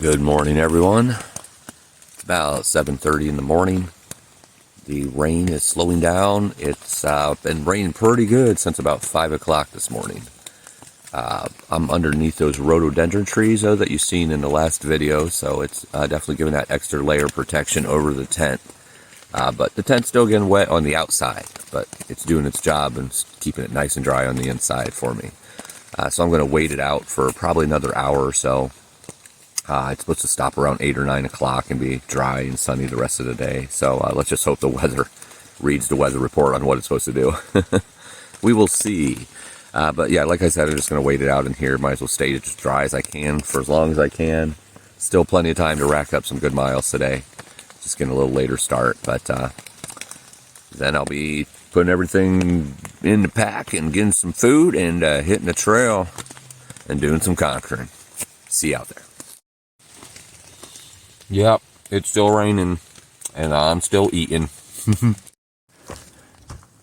Good morning, everyone. It's about 7:30 in the morning. The rain is slowing down. It's been raining pretty good since about 5 o'clock this morning. I'm underneath those rhododendron trees though that you've seen in the last video, so it's definitely giving that extra layer of protection over the tent. But the tent's still getting wet on the outside, but it's doing its job and keeping it nice and dry on the inside for me. So I'm going to wait it out for probably another hour or so. It's supposed to stop around 8 or 9 o'clock and be dry and sunny the rest of the day. So let's just hope the weather reads the weather report on what it's supposed to do. We will see. But yeah, like I said, I'm just going to wait it out in here. Might as well stay as dry as I can for as long as I can. Still plenty of time to rack up some good miles today. Just getting a little later start. But then I'll be putting everything in the pack and getting some food and hitting the trail and doing some conquering. See you out there. Yep, it's still raining, and I'm still eating.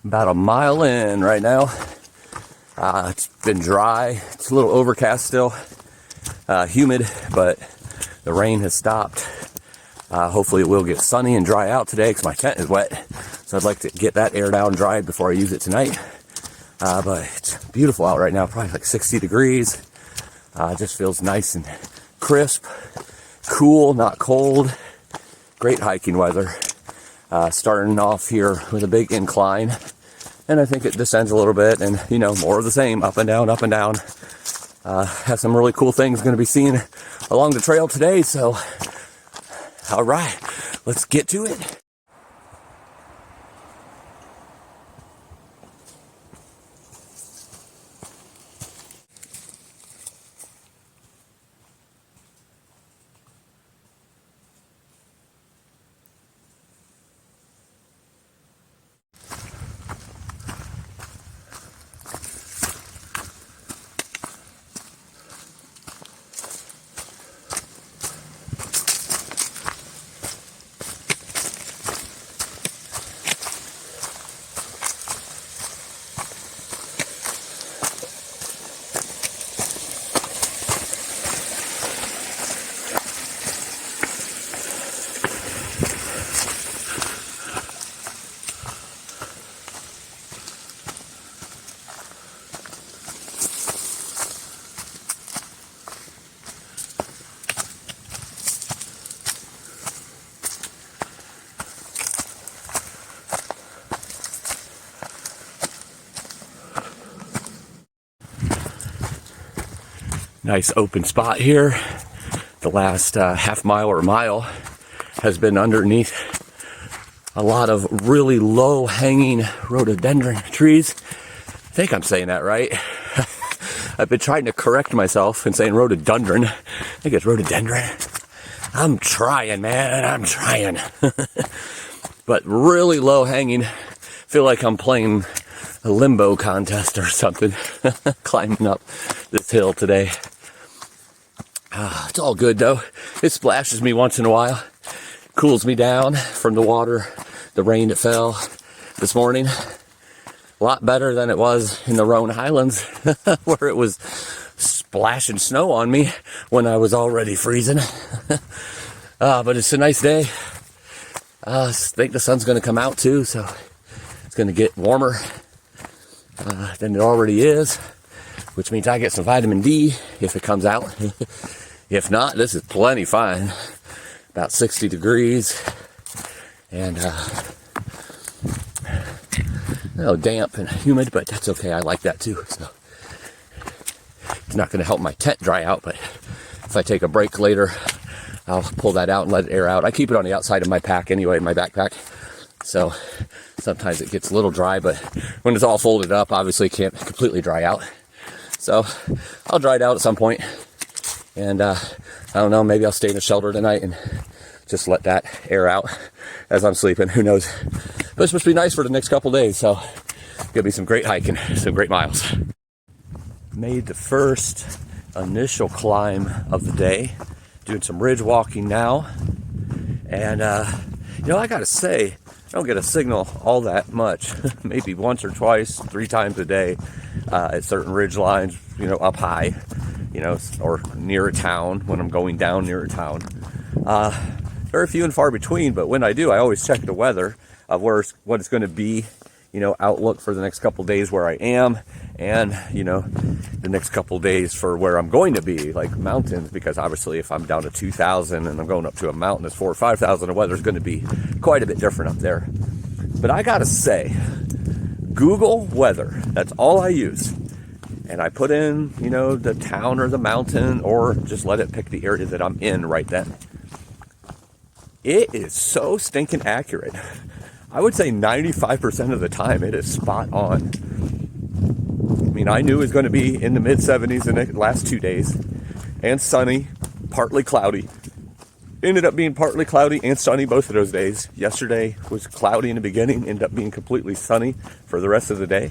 About a mile in right now. It's been dry. It's a little overcast still. Humid, but the rain has stopped. Hopefully it will get sunny and dry out today because my tent is wet. So I'd like to get that aired out and dried before I use it tonight. But it's beautiful out right now, probably like 60 degrees. It just feels nice and crisp. Cool, not cold. Great hiking weather. Starting off here with a big incline, and I think it descends a little bit, and you know, more of the same, up and down, up and down. Have some really cool things going to be seen along the trail today, so all right, let's get to it. Nice open spot here. The last half mile or mile has been underneath a lot of really low hanging rhododendron trees. I think I'm saying that right. I've been trying to correct myself and saying rhododendron. I think it's rhododendron. I'm trying, man. I'm trying. But really low hanging. Feel like I'm playing a limbo contest or something. Climbing up this hill today. It's all good though. It splashes me once in a while. Cools me down from the water, the rain that fell this morning. A lot better than it was in the Roan Highlands where it was splashing snow on me when I was already freezing. But it's a nice day. I think the sun's going to come out too, so it's going to get warmer than it already is, which means I get some vitamin D if it comes out. If not, this is plenty fine. About 60 degrees and damp and humid, but that's okay. I like that too. So it's not going to help my tent dry out, but if I take a break later, I'll pull that out and let it air out. I keep it on the outside of my pack anyway, my backpack. So sometimes it gets a little dry, but when it's all folded up, obviously it can't completely dry out. So I'll dry it out at some point. And I don't know, maybe I'll stay in the shelter tonight and just let that air out as I'm sleeping. Who knows? But it's supposed to be nice for the next couple days, so gonna be some great hiking, some great miles. Made the first initial climb of the day. Doing some ridge walking now. And you know, I gotta say, I don't get a signal all that much. Maybe once or twice, 3 times a day at certain ridge lines, you know, up high. or near a town when I'm going down near a town. Very few and far between, but when I do, I always check the weather of what it's going to be, outlook for the next couple days where I am, and, the next couple days for where I'm going to be, like mountains, because obviously if I'm down to 2,000 and I'm going up to a mountain that's 4,000 or 5,000, the weather's going to be quite a bit different up there. But I gotta say, Google weather, that's all I use. And I put in, the town or the mountain, or just let it pick the area that I'm in right then. It is so stinking accurate. I would say 95% of the time it is spot on. I mean, I knew it was going to be in the mid 70s in the last 2 days, and sunny, partly cloudy. Ended up being partly cloudy and sunny both of those days. Yesterday was cloudy in the beginning, ended up being completely sunny for the rest of the day.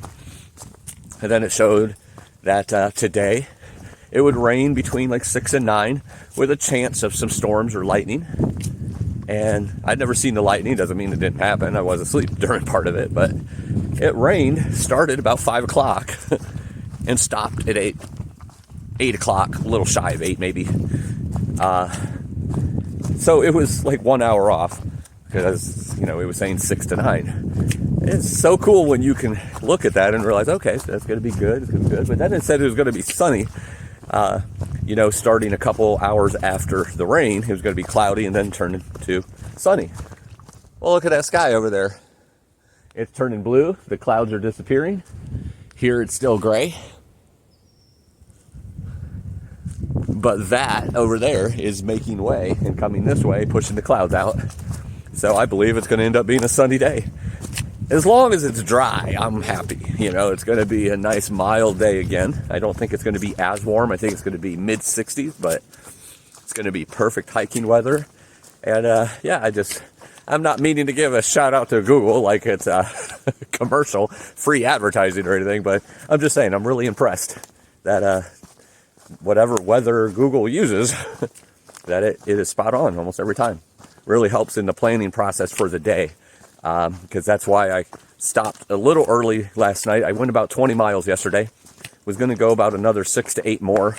And then it showed that today it would rain between like 6 and 9 with a chance of some storms or lightning. And I'd never seen the lightning, doesn't mean it didn't happen. I was asleep during part of it, but it rained, started about 5 o'clock and stopped at 8 o'clock, a little shy of 8 maybe. So it was like 1 hour off because, it was saying 6 to 9. It's so cool when you can look at that and realize, okay, so that's going to be good, it's going to be good. But then it said it was going to be sunny, starting a couple hours after the rain. It was going to be cloudy and then turn into sunny. Well, look at that sky over there. It's turning blue. The clouds are disappearing. Here it's still gray. But that over there is making way and coming this way, pushing the clouds out. So I believe it's going to end up being a sunny day. As long as it's dry, I'm happy. It's going to be a nice mild day again. I don't think it's going to be as warm. I think it's going to be mid 60s, but it's going to be perfect hiking weather. And I'm not meaning to give a shout out to Google like it's a commercial, free advertising or anything, but I'm just saying I'm really impressed that whatever weather Google uses, that it is spot on almost every time. Really helps in the planning process for the day. Because that's why I stopped a little early last night. I went about 20 miles yesterday. Was going to go about another 6 to 8 more.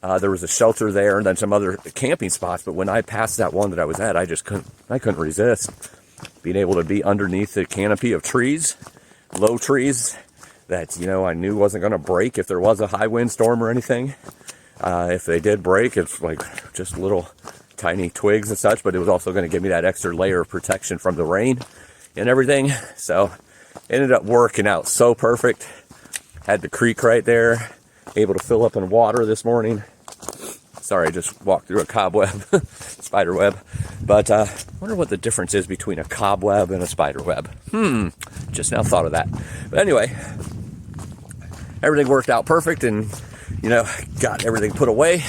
There was a shelter there and then some other camping spots. But when I passed that one that I was at, I couldn't resist being able to be underneath the canopy of trees, low trees that, I knew wasn't going to break if there was a high wind storm or anything. If they did break, it's like just little tiny twigs and such, but it was also going to give me that extra layer of protection from the rain and everything. So it ended up working out so perfect. Had the creek right there, able to fill up in water this morning. Sorry, I just walked through a cobweb, spider web. But I wonder what the difference is between a cobweb and a spider web. Just now thought of that. But anyway, everything worked out perfect and, got everything put away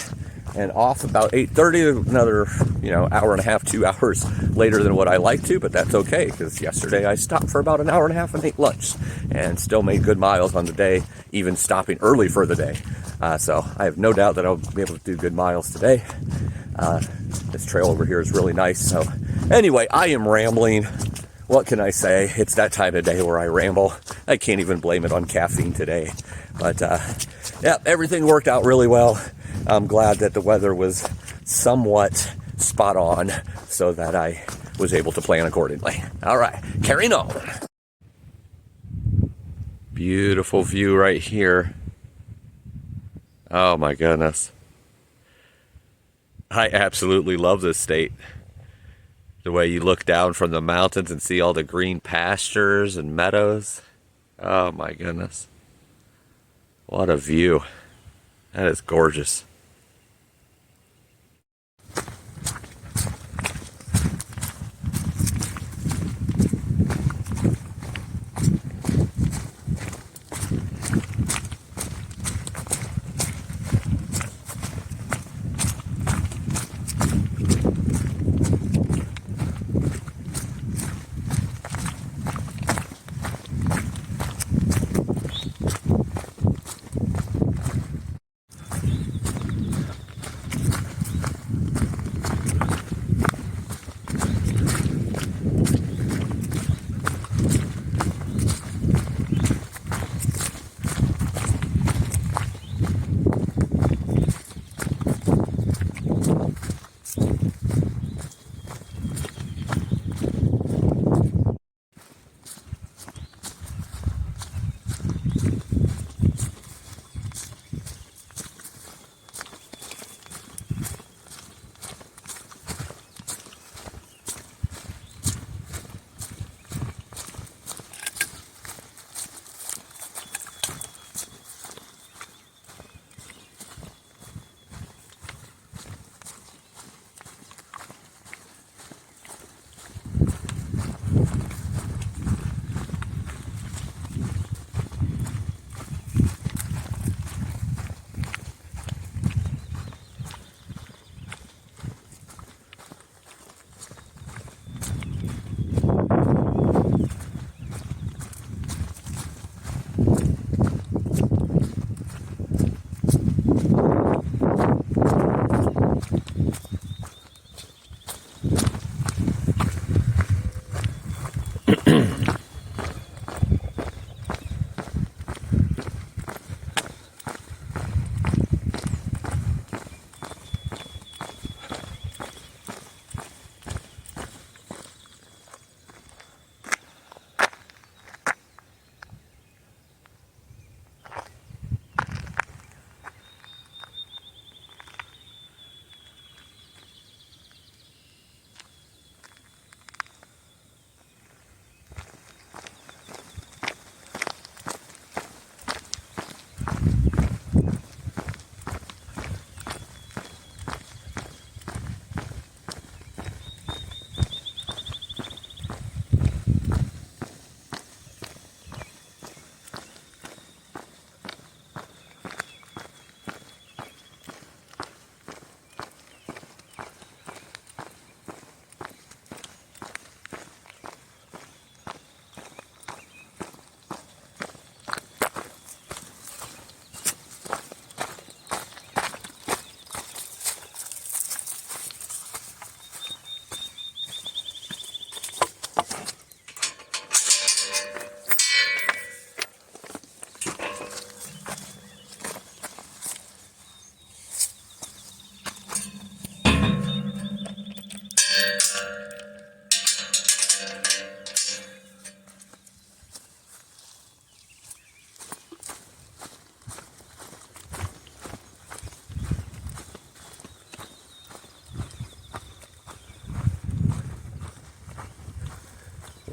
and off about 8:30, another, hour and a half, 2 hours later than what I like to, but that's okay, because yesterday I stopped for about an hour and a half and ate lunch, and still made good miles on the day, even stopping early for the day. So I have no doubt that I'll be able to do good miles today. This trail over here is really nice. So anyway, I am rambling. What can I say? It's that time of day where I ramble. I can't even blame it on caffeine today. But everything worked out really well. I'm glad that the weather was somewhat spot on so that I was able to plan accordingly. All right, carrying on. Beautiful view right here. Oh my goodness. I absolutely love this state. The way you look down from the mountains and see all the green pastures and meadows. Oh my goodness. What a view. That is gorgeous.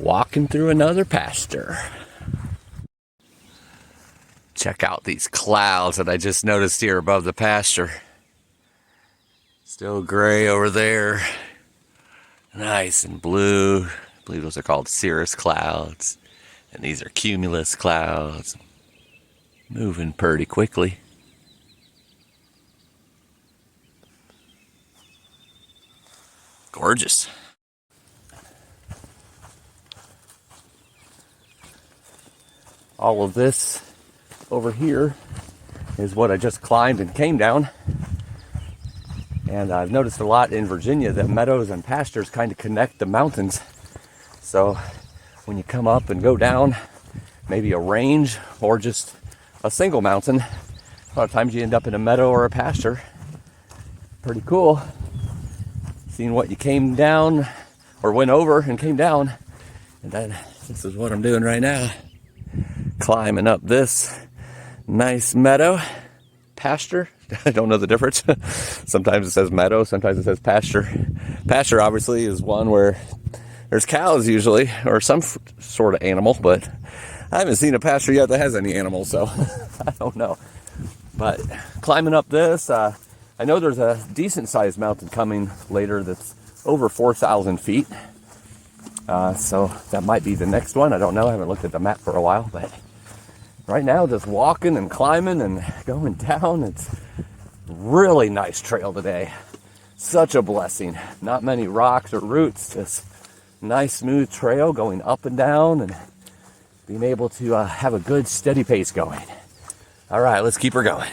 walking through another pasture. Check out these clouds that I just noticed here above the pasture. Still gray over there. Nice and blue. I believe those are called cirrus clouds. And these are cumulus clouds. Moving pretty quickly. Gorgeous. All of this over here is what I just climbed and came down. And I've noticed a lot in Virginia that meadows and pastures kind of connect the mountains. So when you come up and go down maybe a range or just a single mountain, a lot of times you end up in a meadow or a pasture. Pretty cool. Seeing what you came down or went over and came down. And then this is what I'm doing right now. Climbing up this nice meadow, pasture. I don't know the difference. Sometimes it says meadow, sometimes it says pasture. Pasture obviously is one where there's cows usually, or some sort of animal, but I haven't seen a pasture yet that has any animals, so I don't know. But climbing up this, I know there's a decent sized mountain coming later that's over 4,000 feet. So that might be the next one. I don't know. I haven't looked at the map for a while, but right now just walking and climbing and going down. It's really nice trail today. Such a blessing. Not many rocks or roots, just nice smooth trail going up and down and being able to have a good steady pace going. All right, let's keep her going.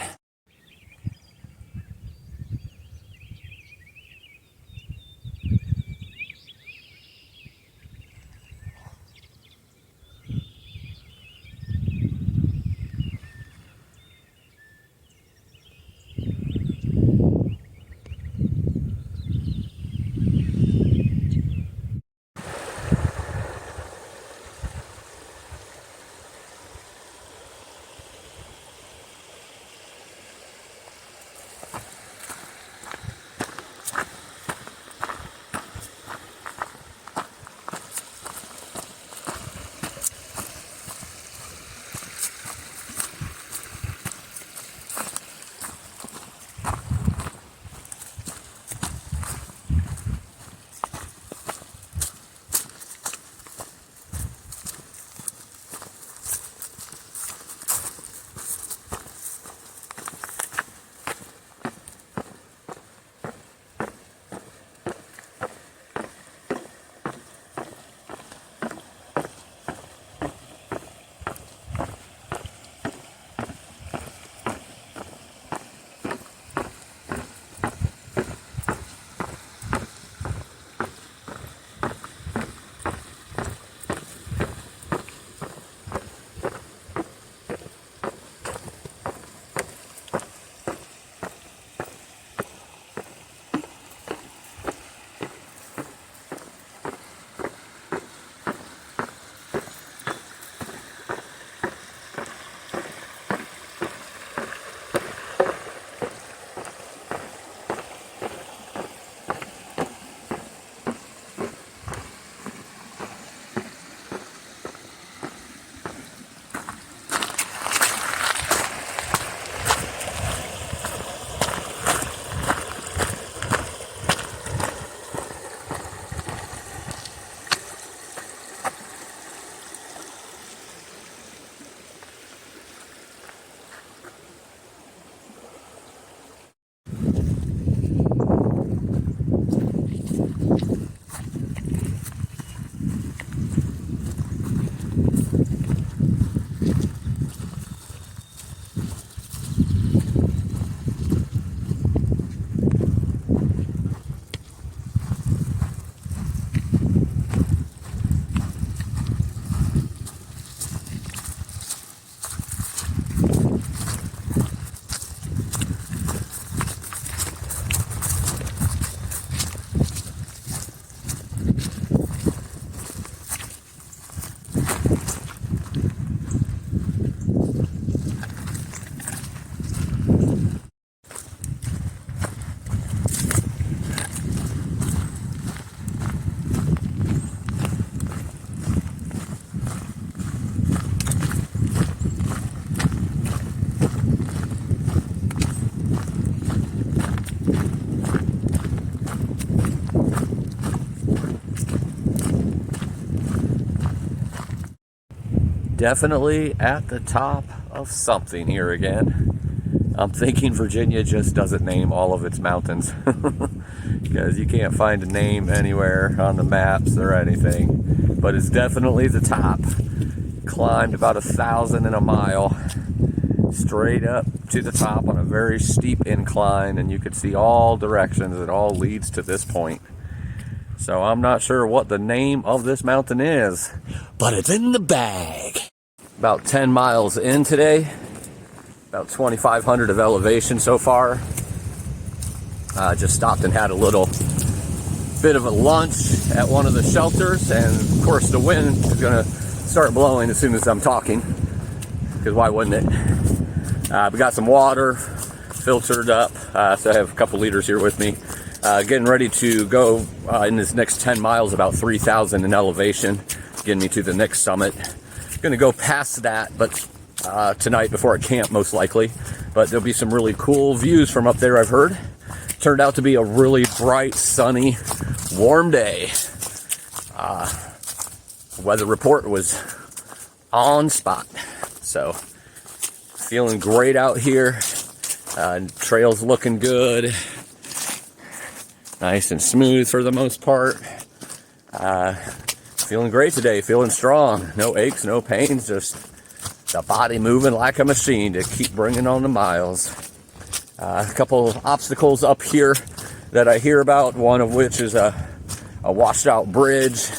Definitely at the top of something here again. I'm thinking Virginia just doesn't name all of its mountains because you can't find a name anywhere on the maps or anything, but it's definitely the top. Climbed about 1,000 in a mile straight up to the top on a very steep incline, and you could see all directions. It all leads to this point. So I'm not sure what the name of this mountain is, but it's in the bag. About 10 miles in today, about 2,500 of elevation so far. Just stopped and had a little bit of a lunch at one of the shelters, and of course the wind is gonna start blowing as soon as I'm talking, because why wouldn't it? We got some water filtered up, so I have a couple liters here with me. Getting ready to go in this next 10 miles, about 3,000 in elevation, getting me to the next summit. Going to go past that, but tonight before I camp, most likely. But there'll be some really cool views from up there, I've heard. Turned out to be a really bright, sunny, warm day. Weather report was on spot, so feeling great out here. Trails looking good. Nice and smooth for the most part. Feeling great today, feeling strong. No aches, no pains, just the body moving like a machine to keep bringing on the miles. A couple obstacles up here that I hear about, one of which is a washed out bridge.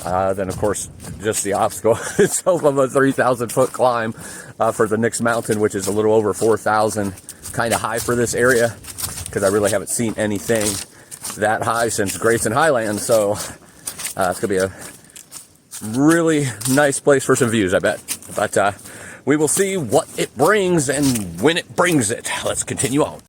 Then of course, just the obstacle itself of a 3,000 foot climb for the next mountain, which is a little over 4,000. Kind of high for this area, because I really haven't seen anything that high since Grayson Highlands, so it's gonna be a really nice place for some views, I bet. But we will see what it brings and when it brings it. Let's continue on.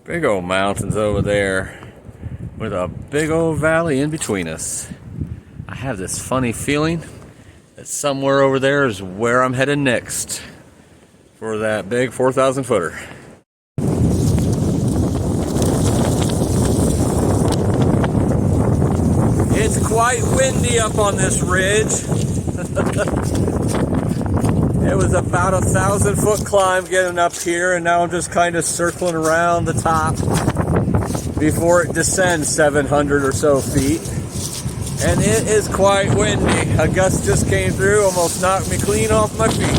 Big old mountains over there with a big old valley in between us. I have this funny feeling that somewhere over there is where I'm headed next for that big 4,000 footer. It's quite windy up on this ridge. It was about 1,000 foot climb getting up here, and now I'm just kind of circling around the top before it descends 700 or so feet. And it is quite windy. A gust just came through, almost knocked me clean off my feet.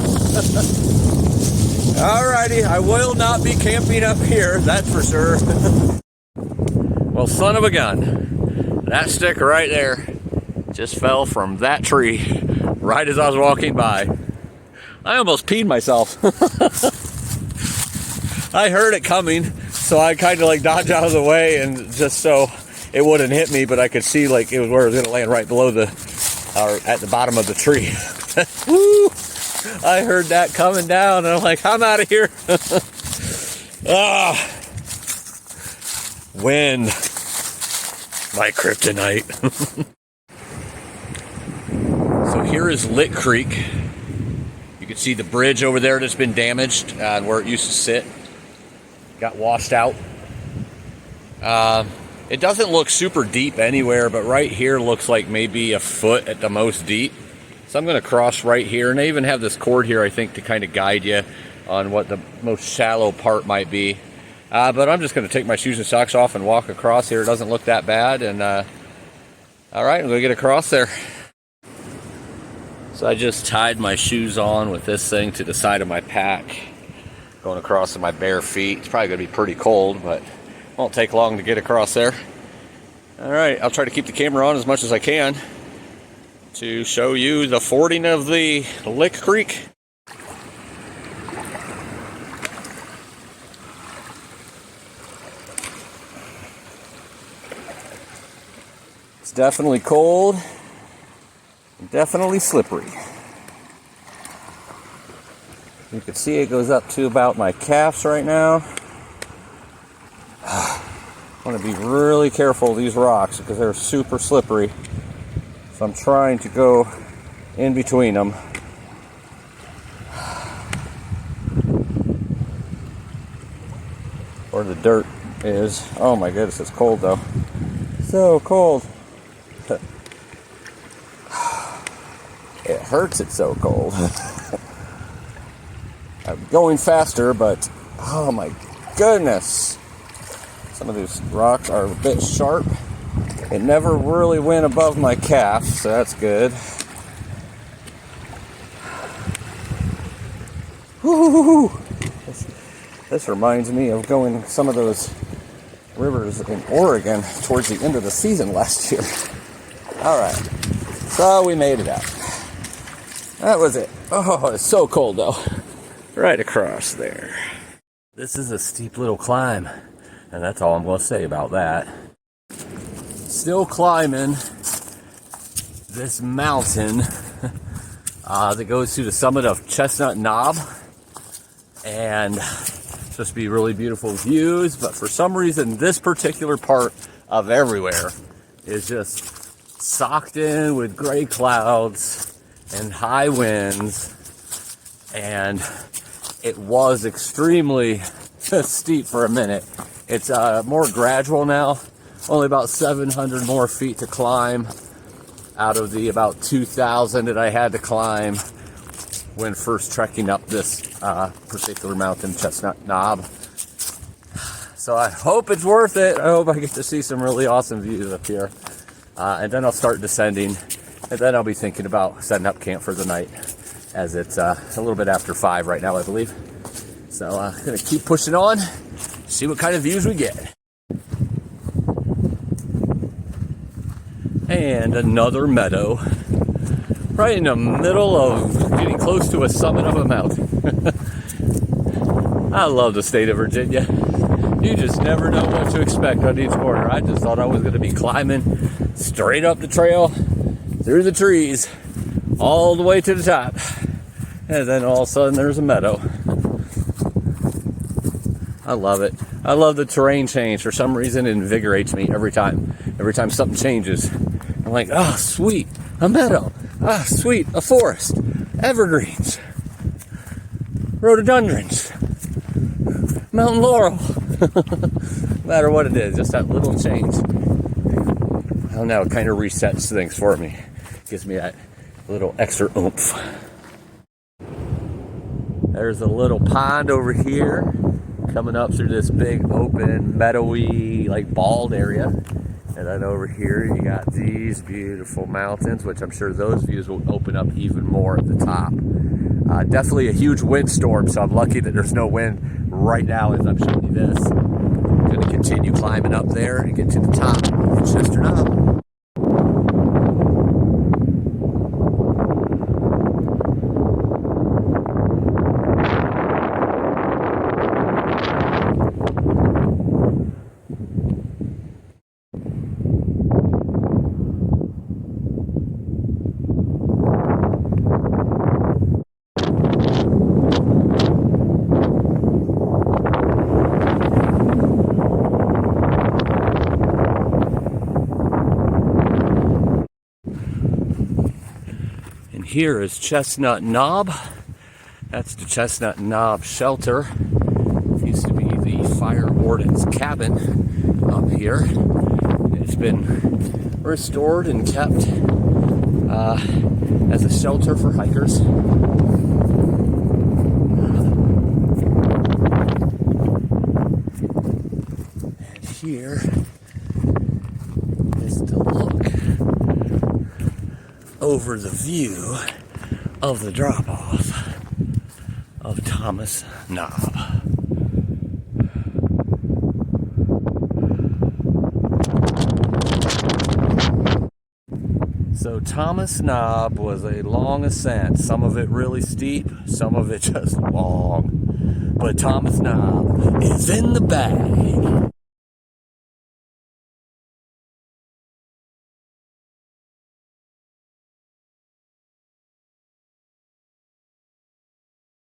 Alrighty, I will not be camping up here, that's for sure. Well, son of a gun, that stick right there just fell from that tree right as I was walking by. I almost peed myself. I heard it coming, so I kind of like dodged out of the way, and just so it wouldn't hit me, but I could see like it was where it was going to land, right below or at the bottom of the tree. Woo! I heard that coming down, and I'm like, I'm out of here. Wind, my kryptonite. So here is Lit Creek. You can see the bridge over there that's been damaged, where it used to sit. Got washed out. It doesn't look super deep anywhere, but right here looks like maybe a foot at the most deep. So I'm going to cross right here, and I even have this cord here, I think, to kind of guide you on what the most shallow part might be. But I'm just going to take my shoes and socks off and walk across here. It doesn't look that bad, and all right, I'm going to get across there. So I just tied my shoes on with this thing to the side of my pack, going across in my bare feet. It's probably going to be pretty cold, but it won't take long to get across there. All right, I'll try to keep the camera on as much as I can to show you the fording of the Lick Creek. It's definitely cold. Definitely slippery. You can see it goes up to about my calves right now. I want to be really careful of these rocks because they're super slippery. So I'm trying to go in between them. Where the dirt is. Oh my goodness, it's cold though. So cold. It hurts, it's so cold. I'm going faster, but oh my goodness. Some of these rocks are a bit sharp. It never really went above my calf, so that's good. Woo-hoo-hoo-hoo. This reminds me of going some of those rivers in Oregon towards the end of the season last year. All right, so we made it out. That was it. Oh, it's so cold though. Right across there. This is a steep little climb, and that's all I'm going to say about that. Still climbing this mountain that goes to the summit of Chestnut Knob, and it's supposed to be really beautiful views, but for some reason this particular part of everywhere is just socked in with gray clouds and high winds, and it was extremely steep for a minute. It's more gradual now, only about 700 more feet to climb out of the about 2,000 that I had to climb when first trekking up this particular mountain, Chestnut Knob. So I hope it's worth it. I hope I get to see some really awesome views up here. And then I'll start descending. And then I'll be thinking about setting up camp for the night, as it's a little bit after 5 right now, I believe. So I'm going to keep pushing on, see what kind of views we get. And another meadow, right in the middle of getting close to a summit of a mountain. I love the state of Virginia. You just never know what to expect on each corner. I just thought I was going to be climbing straight up the trail, through the trees, all the way to the top. And then all of a sudden there's a meadow. I love it. I love the terrain change. For some reason it invigorates me every time. Every time something changes. I'm like, oh sweet, a meadow. Ah, sweet, a forest. Evergreens. Rhododendrons. Mountain laurel. No matter what it is, just that little change. I don't know, it kind of resets things for me. Gives me that little extra oomph. There's a little pond over here coming up through this big open meadowy like bald area, and then over here you got these beautiful mountains, which I'm sure those views will open up even more at the top. Definitely a huge windstorm, so I'm lucky that there's no wind right now as I'm showing you this. I'm going to continue climbing up there and get to the top of Chestnut Knob. Here is Chestnut Knob. That's the Chestnut Knob shelter. It used to be the fire warden's cabin up here. It's been restored and kept as a shelter for hikers. And here is the look over the view of the drop-off of Thomas Knob. So Thomas Knob was a long ascent, some of it really steep, some of it just long. But Thomas Knob is in the bag.